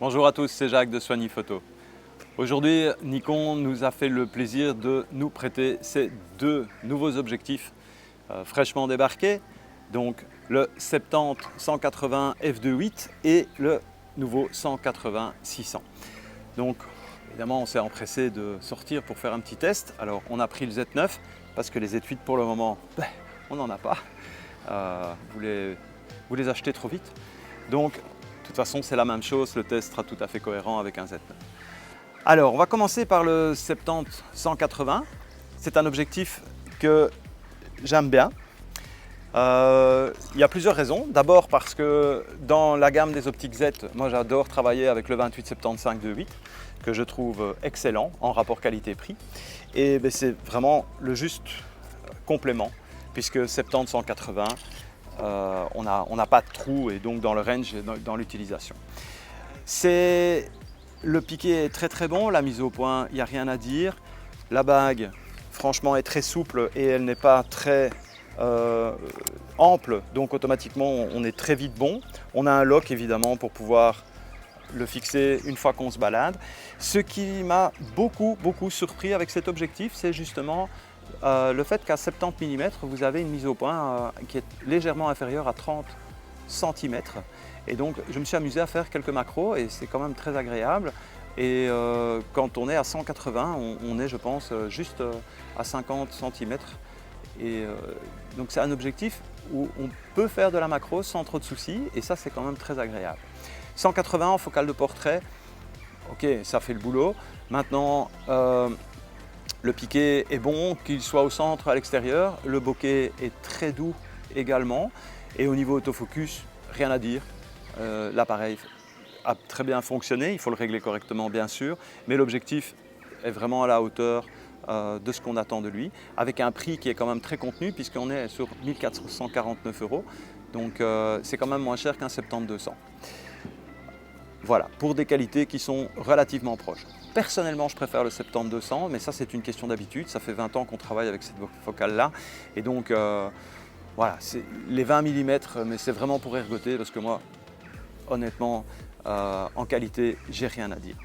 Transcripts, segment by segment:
Bonjour à tous, c'est Jacques de Soigny Photo. Aujourd'hui, Nikon nous a fait le plaisir de nous prêter ces deux nouveaux objectifs fraîchement débarqués. Donc le 70-180 f2.8 et le nouveau 180-600. Donc évidemment, on s'est empressé de sortir pour faire un petit test. Alors on a pris le Z9 parce que les Z8 pour le moment, on n'en a pas. Vous les achetez trop vite. Donc de toute façon, c'est la même chose, le test sera tout à fait cohérent avec un Z9. Alors, on va commencer par le 70-180. C'est un objectif que j'aime bien. Il y a plusieurs raisons. D'abord parce que dans la gamme des optiques Z, moi j'adore travailler avec le 28-75 2.8 que je trouve excellent en rapport qualité-prix. Et c'est vraiment le juste complément puisque 70-180, on n'a pas de trou et donc dans le range et dans l'utilisation. Le piqué est très très bon, la mise au point, il n'y a rien à dire. La bague, franchement, est très souple et elle n'est pas très ample, donc automatiquement on est très vite bon. On a un lock évidemment pour pouvoir le fixer une fois qu'on se balade. Ce qui m'a beaucoup surpris avec cet objectif, c'est justement le fait qu'à 70 mm, vous avez une mise au point qui est légèrement inférieure à 30 cm. Et donc, je me suis amusé à faire quelques macros et c'est quand même très agréable. Et quand on est à 180, on est, je pense, juste à 50 cm. Et donc, c'est un objectif où on peut faire de la macro sans trop de soucis et ça, c'est quand même très agréable. 180 en focale de portrait, ok, ça fait le boulot. Maintenant, le piqué est bon, qu'il soit au centre ou à l'extérieur. Le bokeh est très doux également. Et au niveau autofocus, rien à dire. L'appareil a très bien fonctionné, il faut le régler correctement bien sûr. Mais l'objectif est vraiment à la hauteur de ce qu'on attend de lui. Avec un prix qui est quand même très contenu puisqu'on est sur 1449 €. Donc c'est quand même moins cher qu'un 70-200. Voilà, pour des qualités qui sont relativement proches. Personnellement, je préfère le 70-200, mais ça c'est une question d'habitude. Ça fait 20 ans qu'on travaille avec cette focale-là. Et donc, voilà, c'est les 20 mm, mais c'est vraiment pour ergoter parce que moi, honnêtement, en qualité, j'ai rien à dire.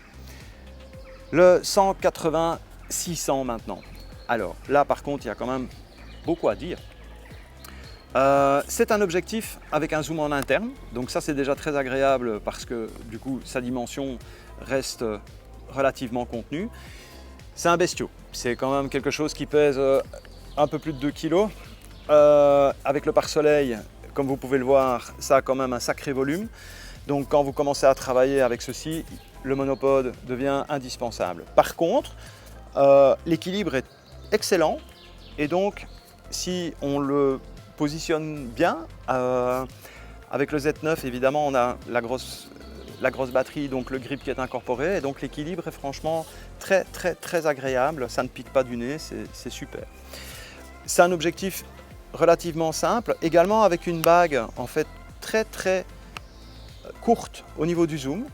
Le 180-600 maintenant. Alors là, par contre, il y a quand même beaucoup à dire. C'est un objectif avec un zoom en interne, donc ça c'est déjà très agréable parce que du coup sa dimension reste relativement contenue. C'est un bestiau, c'est quand même quelque chose qui pèse un peu plus de 2 kg. Avec le pare-soleil, comme vous pouvez le voir, ça a quand même un sacré volume. Donc quand vous commencez à travailler avec ceci, le monopode devient indispensable. Par contre, l'équilibre est excellent et donc si on le positionne bien, avec le Z9 évidemment on a la grosse batterie, donc le grip qui est incorporé et donc l'équilibre est franchement très agréable, ça ne pique pas du nez, c'est super. C'est un objectif relativement simple, également avec une bague en fait très courte au niveau du zoom,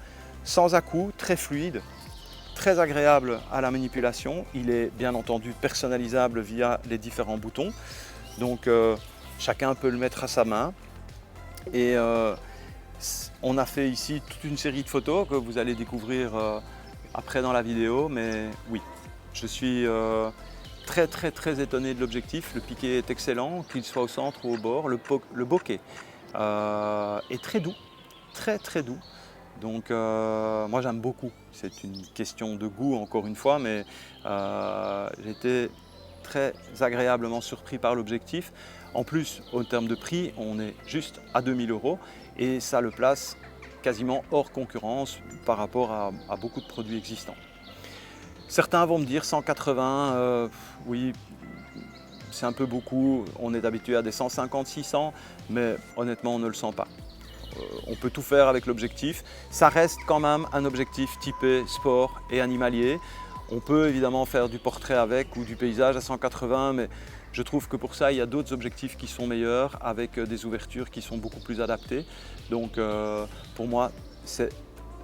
sans à-coups, très fluide, très agréable à la manipulation. Il est bien entendu personnalisable via les différents boutons, donc chacun peut le mettre à sa main. Et on a fait ici toute une série de photos que vous allez découvrir après dans la vidéo, mais oui, je suis très étonné de l'objectif. Le piqué est excellent, qu'il soit au centre ou au bord. Le bokeh est très doux, très doux. Donc moi j'aime beaucoup. C'est une question de goût encore une fois, mais j'ai été très agréablement surpris par l'objectif. En plus, au terme de prix, on est juste à 2000 € et ça le place quasiment hors concurrence par rapport à beaucoup de produits existants. Certains vont me dire 180, oui, c'est un peu beaucoup, on est habitué à des 150-600, mais honnêtement on ne le sent pas. On peut tout faire avec l'objectif, ça reste quand même un objectif typé sport et animalier. On peut évidemment faire du portrait avec ou du paysage à 180, mais je trouve que pour ça, il y a d'autres objectifs qui sont meilleurs avec des ouvertures qui sont beaucoup plus adaptées. Donc pour moi, c'est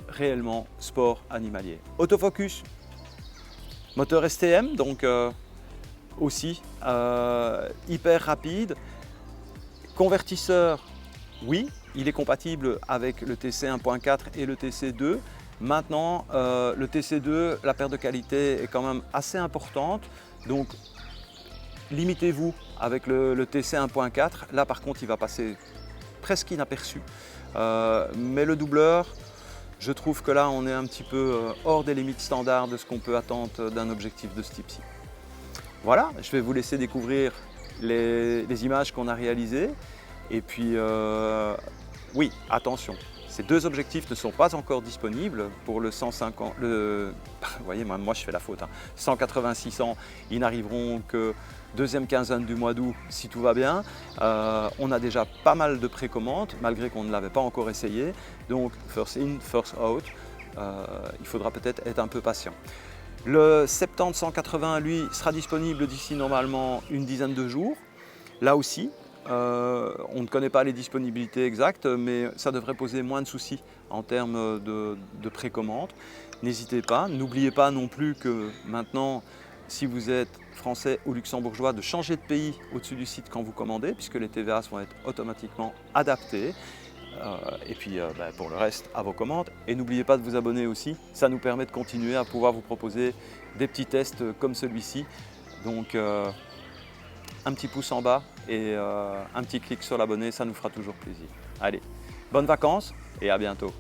réellement sport animalier. Autofocus, moteur STM, donc aussi hyper rapide. Convertisseur, oui, il est compatible avec le TC 1.4 et le TC 2. Maintenant, le TC2, la perte de qualité est quand même assez importante. Donc, limitez-vous avec le TC 1.4. Là, par contre, il va passer presque inaperçu. Mais le doubleur, je trouve que là, on est un petit peu hors des limites standards de ce qu'on peut attendre d'un objectif de ce type-ci. Voilà, je vais vous laisser découvrir les images qu'on a réalisées. Et puis, oui, attention, ces deux objectifs ne sont pas encore disponibles pour le 150. Vous voyez, moi je fais la faute. 180-600, ils n'arriveront que deuxième quinzaine du mois d'août si tout va bien. On a déjà pas mal de précommandes, malgré qu'on ne l'avait pas encore essayé. Donc, first in, first out, il faudra peut-être être un peu patient. Le 70-180, lui, sera disponible d'ici normalement une dizaine de jours. Là aussi, on ne connaît pas les disponibilités exactes, mais ça devrait poser moins de soucis en termes de précommande. N'hésitez pas, n'oubliez pas non plus que maintenant, si vous êtes français ou luxembourgeois, de changer de pays au-dessus du site quand vous commandez, puisque les TVA vont être automatiquement adaptés. Et puis pour le reste, à vos commandes. Et n'oubliez pas de vous abonner aussi, ça nous permet de continuer à pouvoir vous proposer des petits tests comme celui-ci. Donc un petit pouce en bas et un petit clic sur l'abonner, ça nous fera toujours plaisir. Allez, bonnes vacances et à bientôt.